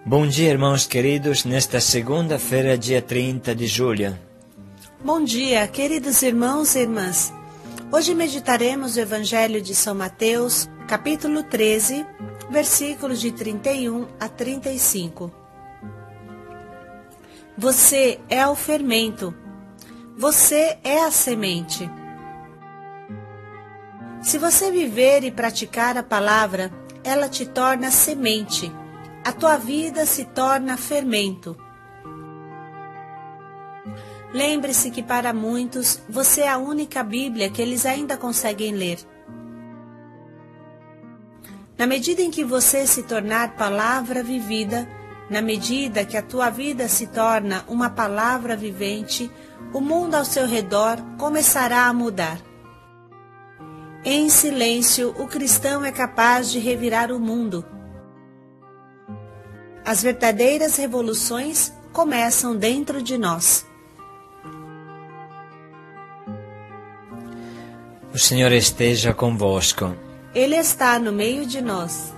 Bom dia, irmãos queridos, nesta segunda-feira, dia 30 de julho. Bom dia, queridos irmãos e irmãs. Hoje meditaremos o Evangelho de São Mateus, capítulo 13, versículos de 31 a 35. Você é o fermento. Você é a semente. Se você viver e praticar a palavra, ela te torna semente. A tua vida se torna fermento. Lembre-se que para muitos, você é a única Bíblia que eles ainda conseguem ler. Na medida em que você se tornar palavra vivida, na medida que a tua vida se torna uma palavra vivente, o mundo ao seu redor começará a mudar. Em silêncio, o cristão é capaz de revirar o mundo. As verdadeiras revoluções começam dentro de nós. O Senhor esteja convosco. Ele está no meio de nós.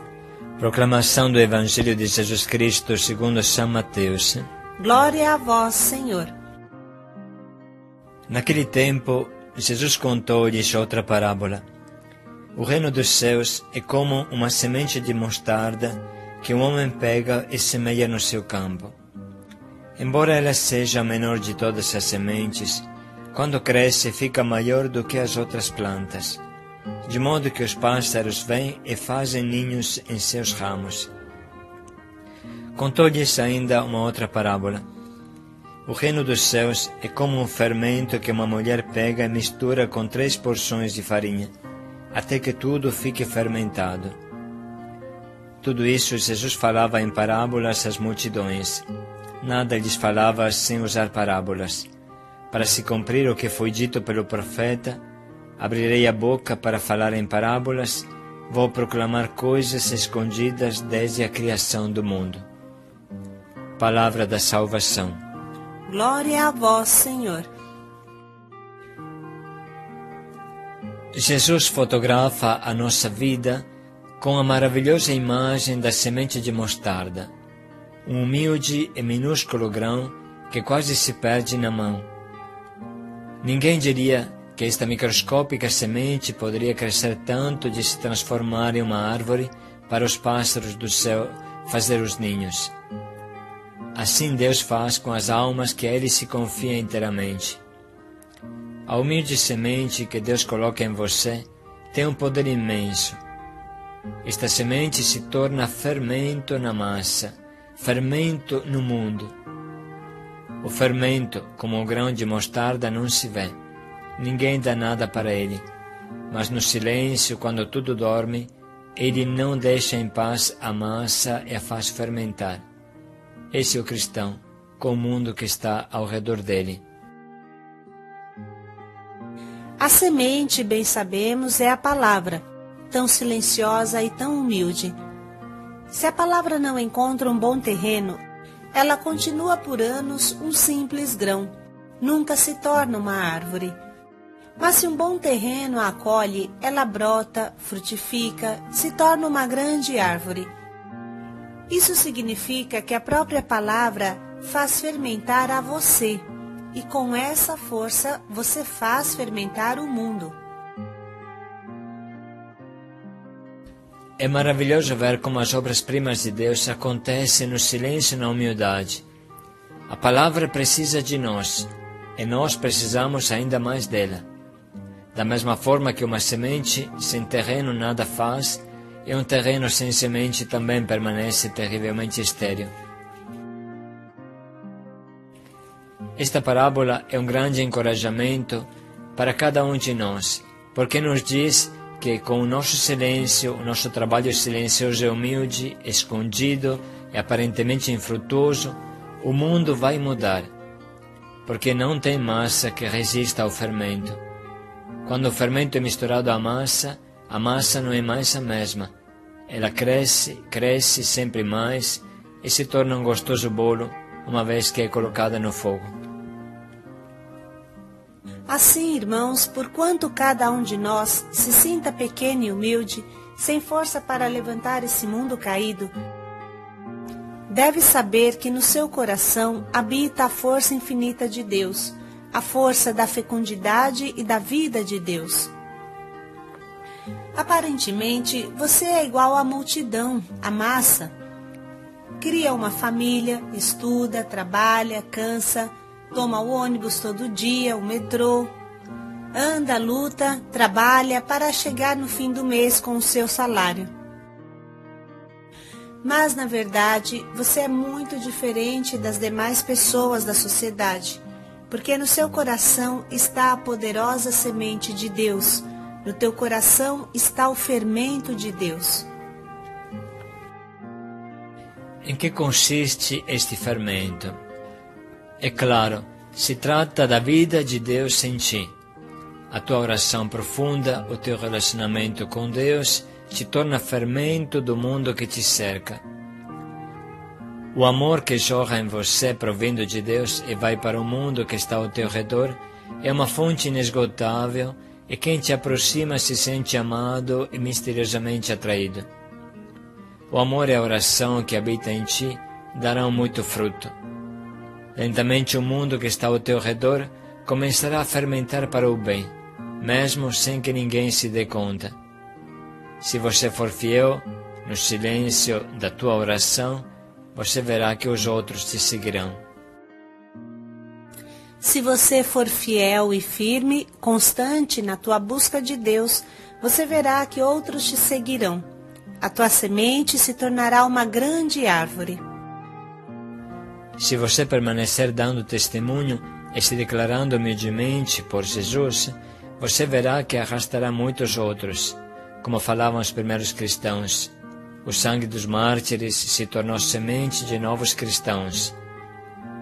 Proclamação do Evangelho de Jesus Cristo segundo São Mateus. Glória a vós, Senhor. Naquele tempo, Jesus contou-lhes outra parábola. O reino dos céus é como uma semente de mostarda que um homem pega e semeia no seu campo. Embora ela seja a menor de todas as sementes, quando cresce fica maior do que as outras plantas, de modo que os pássaros vêm e fazem ninhos em seus ramos. Contou-lhes ainda uma outra parábola. O reino dos céus é como um fermento que uma mulher pega e mistura com 3 porções de farinha, até que tudo fique fermentado. Tudo isso Jesus falava em parábolas às multidões. Nada lhes falava sem usar parábolas. Para se cumprir o que foi dito pelo profeta: abrirei a boca para falar em parábolas, vou proclamar coisas escondidas desde a criação do mundo. Palavra da salvação. Glória a vós, Senhor. Jesus fotografa a nossa vida com a maravilhosa imagem da semente de mostarda, um humilde e minúsculo grão que quase se perde na mão. Ninguém diria que esta microscópica semente poderia crescer tanto de se transformar em uma árvore para os pássaros do céu fazer os ninhos. Assim Deus faz com as almas que a Ele se confia inteiramente. A humilde semente que Deus coloca em você tem um poder imenso. Esta semente se torna fermento na massa, fermento no mundo. O fermento, como o grão de mostarda, não se vê. Ninguém dá nada para ele. Mas no silêncio, quando tudo dorme, ele não deixa em paz a massa e a faz fermentar. Esse é o cristão, com o mundo que está ao redor dele. A semente, bem sabemos, é a palavra, tão silenciosa e tão humilde. Se a palavra não encontra um bom terreno, ela continua por anos um simples grão, nunca se torna uma árvore. Mas se um bom terreno a acolhe, ela brota, frutifica, se torna uma grande árvore. Isso significa que a própria palavra faz fermentar a você, e com essa força você faz fermentar o mundo. É maravilhoso ver como as obras-primas de Deus acontecem no silêncio e na humildade. A palavra precisa de nós, e nós precisamos ainda mais dela. Da mesma forma que uma semente sem terreno nada faz, e um terreno sem semente também permanece terrivelmente estéril. Esta parábola é um grande encorajamento para cada um de nós, porque nos diz que com o nosso silêncio, o nosso trabalho silencioso e humilde, escondido e aparentemente infrutuoso, o mundo vai mudar, porque não tem massa que resista ao fermento. Quando o fermento é misturado à massa, a massa não é mais a mesma. Ela cresce, cresce sempre mais e se torna um gostoso bolo, uma vez que é colocada no fogo. Assim, irmãos, porquanto cada um de nós se sinta pequeno e humilde, sem força para levantar esse mundo caído, Deve saber que no seu coração habita a força infinita de Deus, a força da fecundidade e da vida de Deus. Aparentemente, você é igual à multidão, à massa. Cria uma família, estuda, trabalha, cansa, toma o ônibus todo dia, o metrô. Anda, luta, trabalha para chegar no fim do mês com o seu salário. Mas, na verdade, você é muito diferente das demais pessoas da sociedade, porque no seu coração está a poderosa semente de Deus, no teu coração está o fermento de Deus. Em que consiste este fermento? É claro, se trata da vida de Deus em ti. A tua oração profunda, o teu relacionamento com Deus, te torna fermento do mundo que te cerca. O amor que jorra em você provindo de Deus e vai para o mundo que está ao teu redor é uma fonte inesgotável e quem te aproxima se sente amado e misteriosamente atraído. O amor e a oração que habita em ti darão muito fruto. Lentamente o mundo que está ao teu redor começará a fermentar para o bem, mesmo sem que ninguém se dê conta. Se você for fiel, no silêncio da tua oração, você verá que os outros te seguirão. Se você for fiel e firme, constante na tua busca de Deus, você verá que outros te seguirão. A tua semente se tornará uma grande árvore. Se você permanecer dando testemunho e se declarando humildemente por Jesus, você verá que arrastará muitos outros, como falavam os primeiros cristãos. O sangue dos mártires se tornou semente de novos cristãos.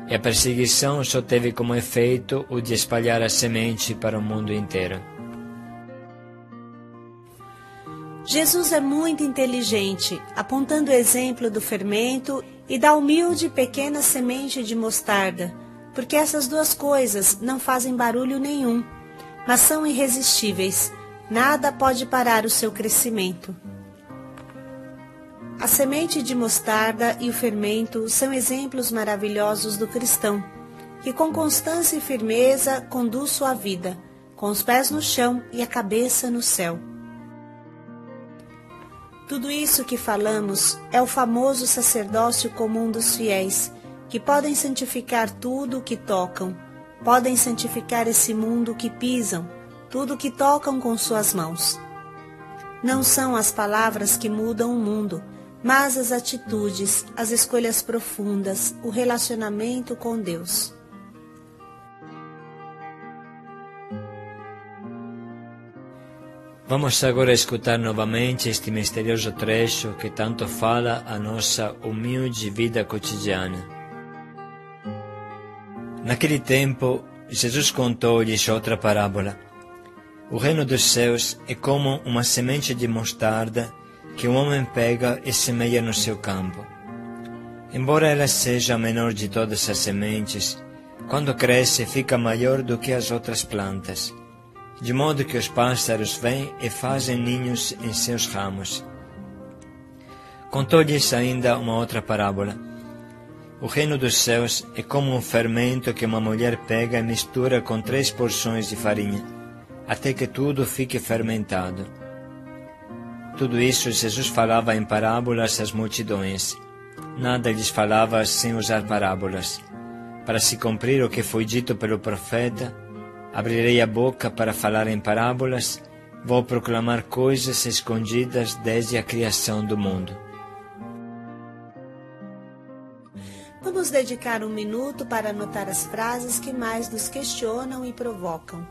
E a perseguição só teve como efeito o de espalhar a semente para o mundo inteiro. Jesus é muito inteligente, apontando o exemplo do fermento e da humilde pequena semente de mostarda, porque essas duas coisas não fazem barulho nenhum, mas são irresistíveis. Nada pode parar o seu crescimento. A semente de mostarda e o fermento são exemplos maravilhosos do cristão, que com constância e firmeza conduz sua vida, com os pés no chão e a cabeça no céu. Tudo isso que falamos é o famoso sacerdócio comum dos fiéis, que podem santificar tudo o que tocam, podem santificar esse mundo que pisam, tudo o que tocam com suas mãos. Não são as palavras que mudam o mundo, mas as atitudes, as escolhas profundas, o relacionamento com Deus. Vamos agora escutar novamente este misterioso trecho que tanto fala a nossa humilde vida cotidiana. Naquele tempo, Jesus contou-lhes outra parábola. O reino dos céus é como uma semente de mostarda que um homem pega e semeia no seu campo. Embora ela seja a menor de todas as sementes, quando cresce fica maior do que as outras plantas, de modo que os pássaros vêm e fazem ninhos em seus ramos. Contou-lhes ainda uma outra parábola. O reino dos céus é como um fermento que uma mulher pega e mistura com 3 porções de farinha, até que tudo fique fermentado. Tudo isso Jesus falava em parábolas às multidões. Nada lhes falava sem usar parábolas. Para se cumprir o que foi dito pelo profeta, abrirei a boca para falar em parábolas, vou proclamar coisas escondidas desde a criação do mundo. Vamos dedicar 1 minuto para anotar as frases que mais nos questionam e provocam.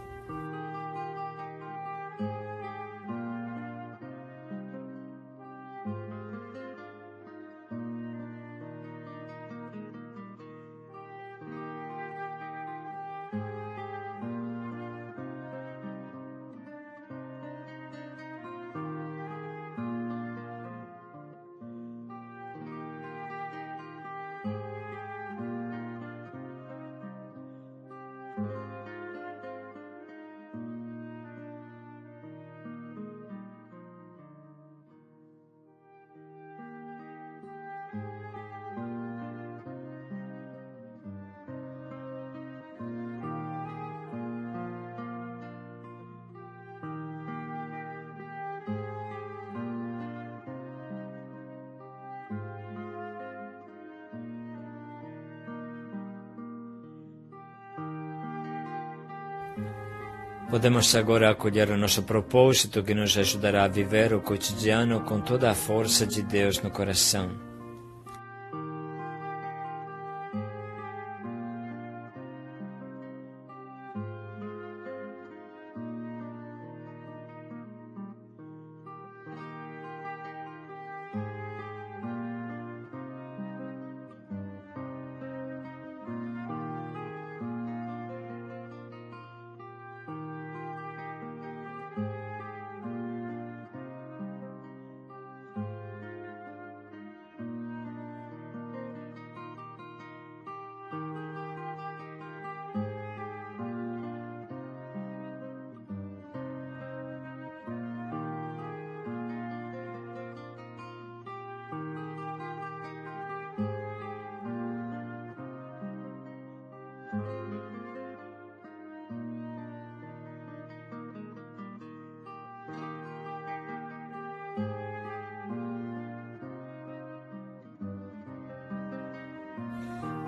Podemos agora acolher o nosso propósito que nos ajudará a viver o cotidiano com toda a força de Deus no coração.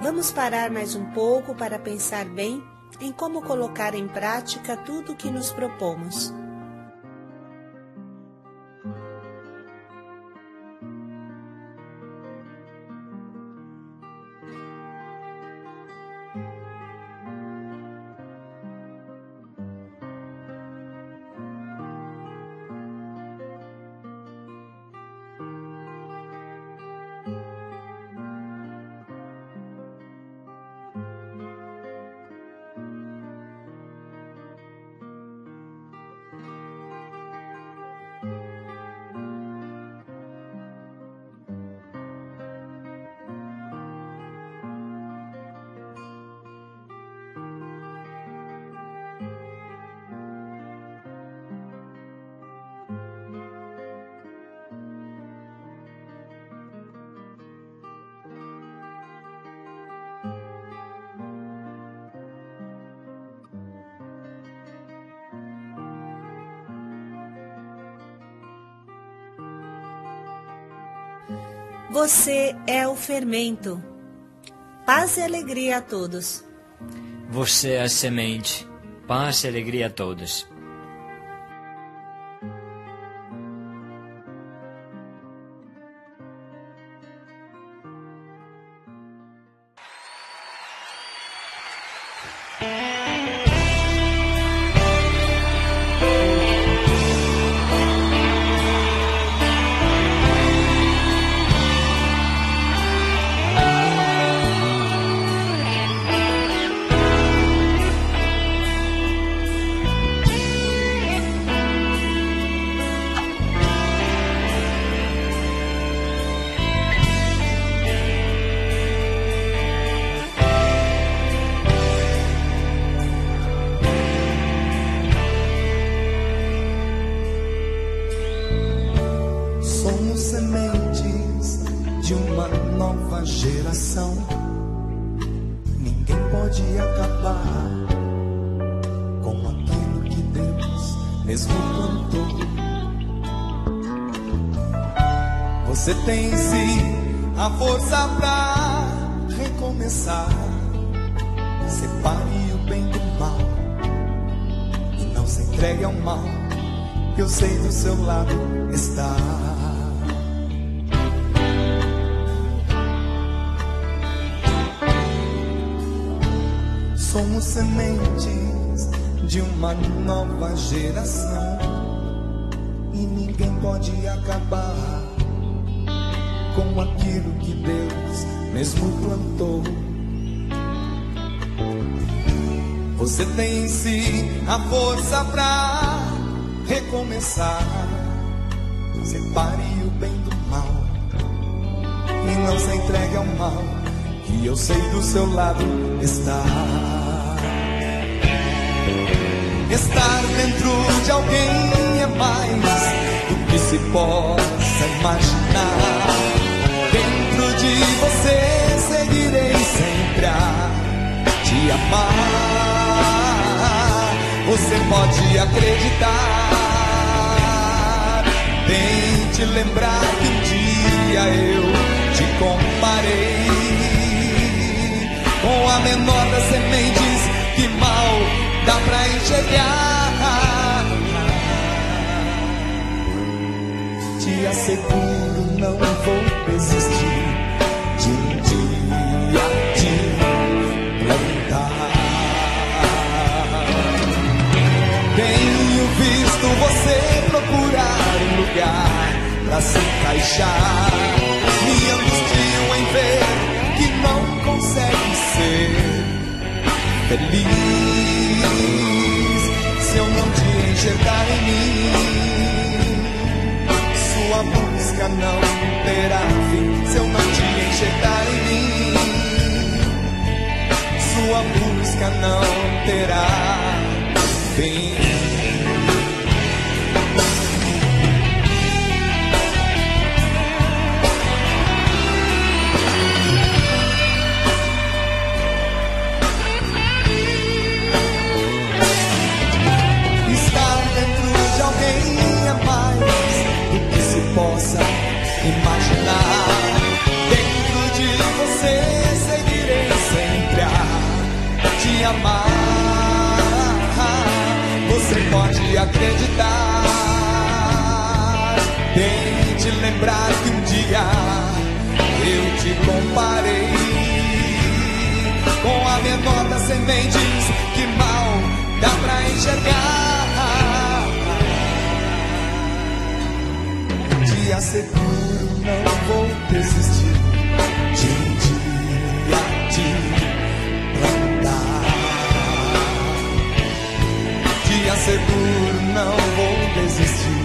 Vamos parar mais um pouco para pensar bem em como colocar em prática tudo o que nos propomos. Você é o fermento. Paz e alegria a todos. Você é a semente. Paz e alegria a todos. Sementes de uma nova geração. Ninguém pode acabar com aquilo que Deus mesmo plantou. Você tem sim a força pra recomeçar. Separe o bem do mal e não se entregue ao mal, que eu sei do seu lado está. Somos sementes de uma nova geração e ninguém pode acabar com aquilo que Deus mesmo plantou. Você tem em si a força pra recomeçar. Separe o bem do mal e não se entregue ao mal, que eu sei do seu lado está. Estar dentro de alguém é mais do que se possa imaginar. Dentro de você seguirei sempre a te amar. Você pode acreditar. Tente lembrar que um dia eu te comparei com a menor das sementes que mal dá pra enxergar. asseguro, não vou desistir de um dia te plantar. Tenho visto você procurar um lugar pra se encaixar. Me angustio em ver que não consegue ser feliz se eu não te enxergar em mim. Sua busca não terá fim se eu não te enxergar em mim. Sua busca não terá fim. Possa imaginar. Dentro de você seguirei sempre a te amar. Você pode acreditar. Tente lembrar que um dia eu te comparei com a menor das sementes que mal dá pra enxergar. Te asseguro, não vou desistir de um dia te plantar. Te asseguro, não vou desistir